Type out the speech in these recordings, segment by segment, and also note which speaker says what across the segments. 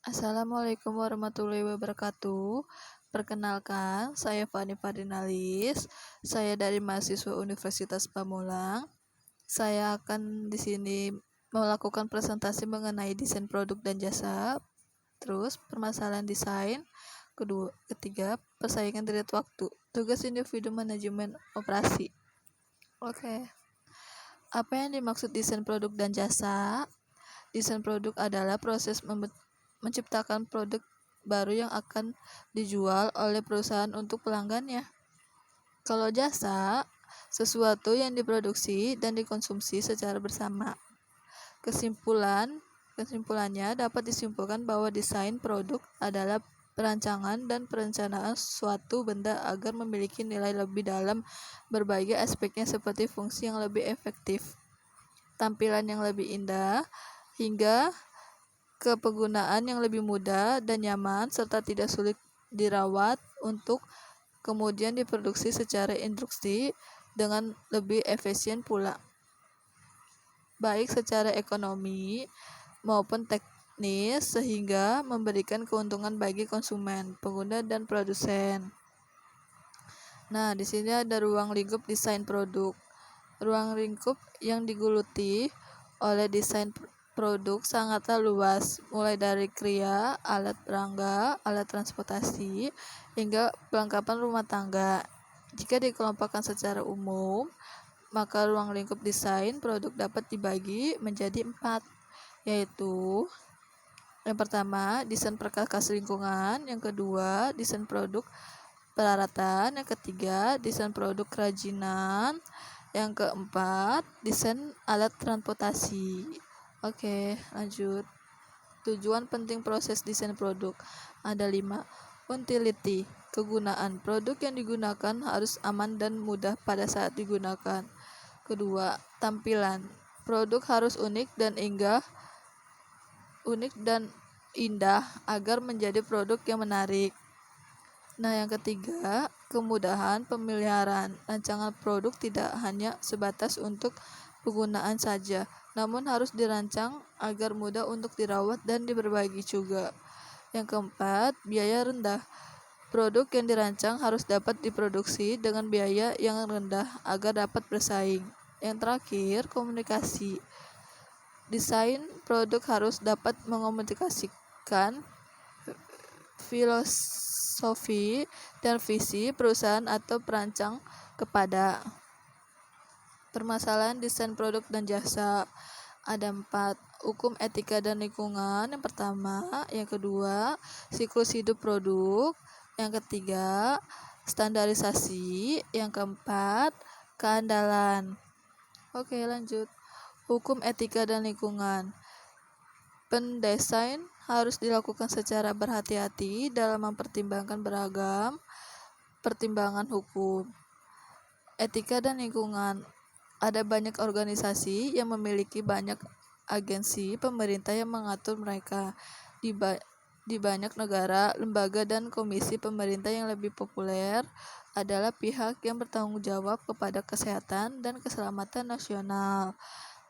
Speaker 1: Assalamualaikum warahmatullahi wabarakatuh. Perkenalkan, saya Fani Fardinalis. Saya dari mahasiswa Universitas Pamulang. Saya akan di sini melakukan presentasi mengenai desain produk dan jasa, terus permasalahan desain, ketiga, persaingan dari waktu, tugas individu manajemen operasi. Oke. Apa yang dimaksud desain produk dan jasa? Desain produk adalah proses menciptakan produk baru yang akan dijual oleh perusahaan untuk pelanggannya. Kalau jasa, sesuatu yang diproduksi dan dikonsumsi secara bersama. Kesimpulannya dapat disimpulkan bahwa desain produk adalah perancangan dan perencanaan suatu benda agar memiliki nilai lebih dalam berbagai aspeknya seperti fungsi yang lebih efektif, tampilan yang lebih indah, hingga ke penggunaan yang lebih mudah dan nyaman serta tidak sulit dirawat untuk kemudian diproduksi secara induksi dengan lebih efisien pula, baik secara ekonomi maupun teknis, sehingga memberikan keuntungan bagi konsumen, pengguna, dan produsen. Nah, di sini ada ruang lingkup desain produk. Ruang lingkup yang digeluti oleh desain produk sangatlah luas, mulai dari kria, alat perangga, alat transportasi, hingga perlengkapan rumah tangga. Jika dikelompokkan secara umum, maka ruang lingkup desain produk dapat dibagi menjadi 4, yaitu yang pertama, desain perkakas lingkungan, yang kedua, desain produk peralatan, yang ketiga, desain produk kerajinan, yang keempat, desain alat transportasi. Oke, lanjut. Tujuan penting proses desain produk ada 5. Utility, kegunaan. Produk yang digunakan harus aman dan mudah pada saat digunakan. Kedua, tampilan. Produk harus unik dan indah agar menjadi produk yang menarik. Nah, yang ketiga, kemudahan pemeliharaan. Rancangan produk tidak hanya sebatas untuk penggunaan saja, namun harus dirancang agar mudah untuk dirawat dan diberbagi juga. Yang keempat, biaya rendah. Produk yang dirancang harus dapat diproduksi dengan biaya yang rendah agar dapat bersaing. Yang terakhir, komunikasi. Desain produk harus dapat mengomunikasikan filosofi dan visi perusahaan atau perancang kepada. Permasalahan desain produk dan jasa ada 4. Hukum etika dan lingkungan yang pertama, yang kedua, siklus hidup produk, yang ketiga, standarisasi, yang keempat, keandalan. Oke, lanjut. Hukum etika dan lingkungan. Pendesain harus dilakukan secara berhati-hati dalam mempertimbangkan beragam pertimbangan hukum. Etika dan lingkungan. Ada banyak organisasi yang memiliki banyak agensi pemerintah yang mengatur mereka. Di banyak negara, lembaga dan komisi pemerintah yang lebih populer adalah pihak yang bertanggung jawab kepada kesehatan dan keselamatan nasional,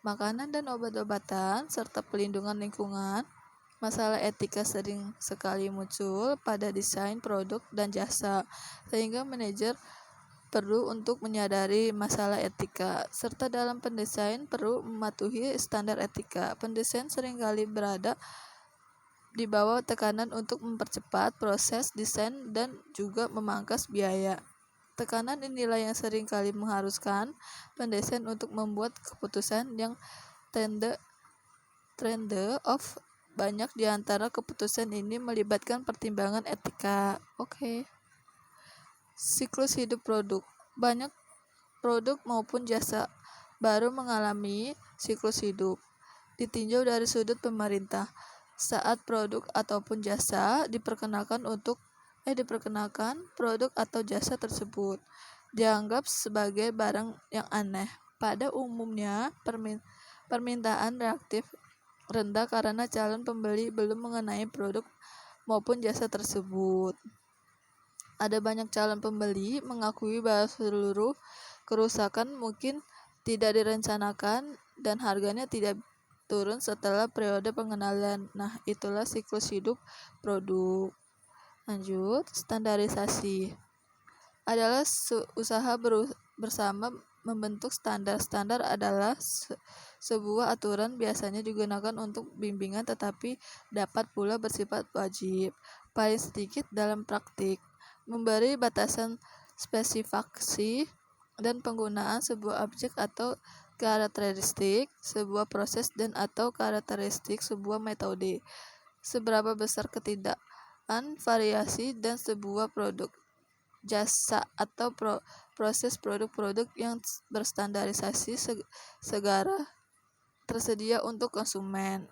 Speaker 1: makanan dan obat-obatan, serta pelindungan lingkungan. Masalah etika sering sekali muncul pada desain produk dan jasa, sehingga manajer perlu untuk menyadari masalah etika, serta dalam pendesain perlu mematuhi standar etika. Pendesain seringkali berada di bawah tekanan untuk mempercepat proses desain dan juga memangkas biaya. Tekanan inilah yang seringkali mengharuskan pendesain untuk membuat keputusan yang trade-off. Banyak di antara keputusan ini melibatkan pertimbangan etika. Oke. Siklus hidup produk. Banyak produk maupun jasa baru mengalami siklus hidup. Ditinjau dari sudut pemerintah, saat produk ataupun jasa diperkenalkan produk atau jasa tersebut dianggap sebagai barang yang aneh. Pada umumnya, permintaan reaktif rendah karena calon pembeli belum mengenai produk maupun jasa tersebut. Ada banyak calon pembeli mengakui bahwa seluruh kerusakan mungkin tidak direncanakan dan harganya tidak turun setelah periode pengenalan. Nah, itulah siklus hidup produk. Lanjut, standarisasi adalah usaha bersama membentuk standar. Standar adalah sebuah aturan biasanya digunakan untuk bimbingan tetapi dapat pula bersifat wajib, paling sedikit dalam praktik, memberi batasan spesifikasi dan penggunaan sebuah objek atau karakteristik sebuah proses dan atau karakteristik sebuah metode, seberapa besar ketidakan variasi dan sebuah produk, jasa atau proses produk-produk yang berstandarisasi segera tersedia untuk konsumen.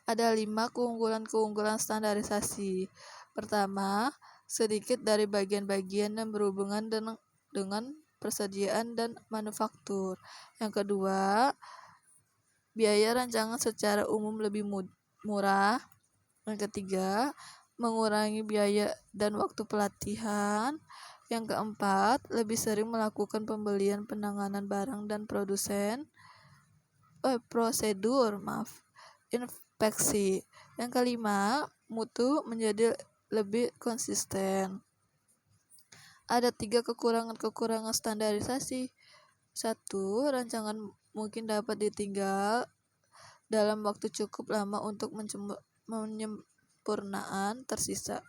Speaker 1: Ada 5 keunggulan standarisasi. Pertama, sedikit dari bagian-bagian yang berhubungan dengan persediaan dan manufaktur. Yang kedua, biaya rancangan secara umum lebih murah. Yang ketiga, mengurangi biaya dan waktu pelatihan. Yang keempat, lebih sering melakukan pembelian, penanganan barang dan prosedur inspeksi. Yang kelima, mutu menjadi lebih konsisten. Ada 3 kekurangan standarisasi. 1. Rancangan mungkin dapat ditinggal dalam waktu cukup lama untuk penyempurnaan tersisa.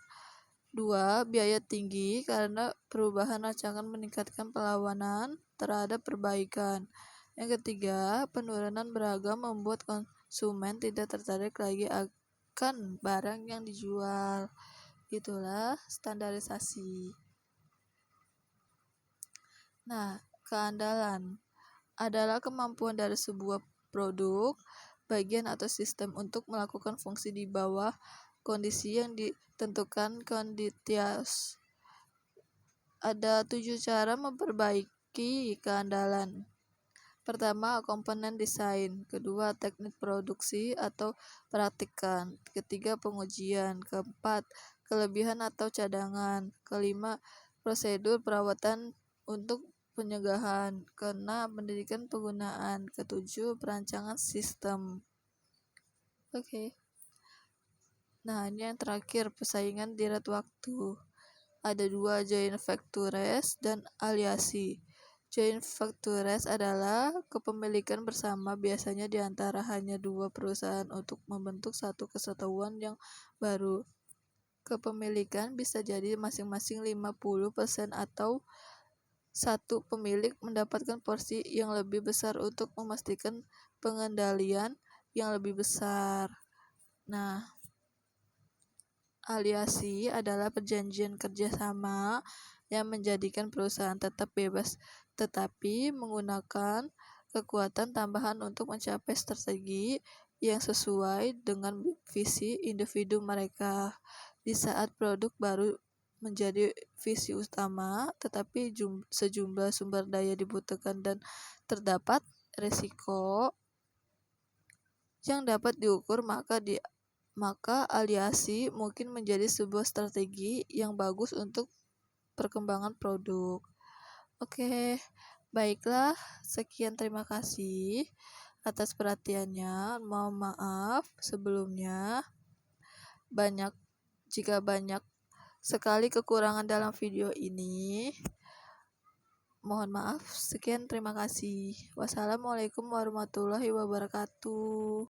Speaker 1: 2. Biaya tinggi karena perubahan rancangan meningkatkan perlawanan terhadap perbaikan. Yang ketiga, penurunan beragam membuat konsumen tidak tertarik lagi akan barang yang dijual. Itulah standarisasi. Nah, keandalan adalah kemampuan dari sebuah produk, bagian atau sistem untuk melakukan fungsi di bawah kondisi yang ditentukan konditias. Ada 7 cara memperbaiki keandalan. Pertama, komponen desain. Kedua, teknik produksi atau praktikan. Ketiga, pengujian. Keempat, kelebihan atau cadangan. Kelima, prosedur perawatan untuk pencegahan. Keenam, pendidikan penggunaan. Ketujuh, perancangan sistem. Oke. Nah, ini yang terakhir, persaingan direct waktu. Ada 2, joint ventures dan aliasi. Joint ventures adalah kepemilikan bersama, biasanya di antara hanya 2 perusahaan untuk membentuk satu kesatuan yang baru. Kepemilikan bisa jadi masing-masing 50% atau satu pemilik mendapatkan porsi yang lebih besar untuk memastikan pengendalian yang lebih besar. Nah, aliasi adalah perjanjian kerjasama yang menjadikan perusahaan tetap bebas tetapi menggunakan kekuatan tambahan untuk mencapai strategi yang sesuai dengan visi individu mereka. Di saat produk baru menjadi visi utama, tetapi sejumlah sumber daya dibutuhkan dan terdapat risiko yang dapat diukur, maka aliasi mungkin menjadi sebuah strategi yang bagus untuk perkembangan produk. Oke, baiklah, sekian, terima kasih atas perhatiannya. Mohon maaf sebelumnya jika banyak sekali kekurangan dalam video ini. Mohon maaf. Sekian, terima kasih. Wassalamualaikum warahmatullahi wabarakatuh.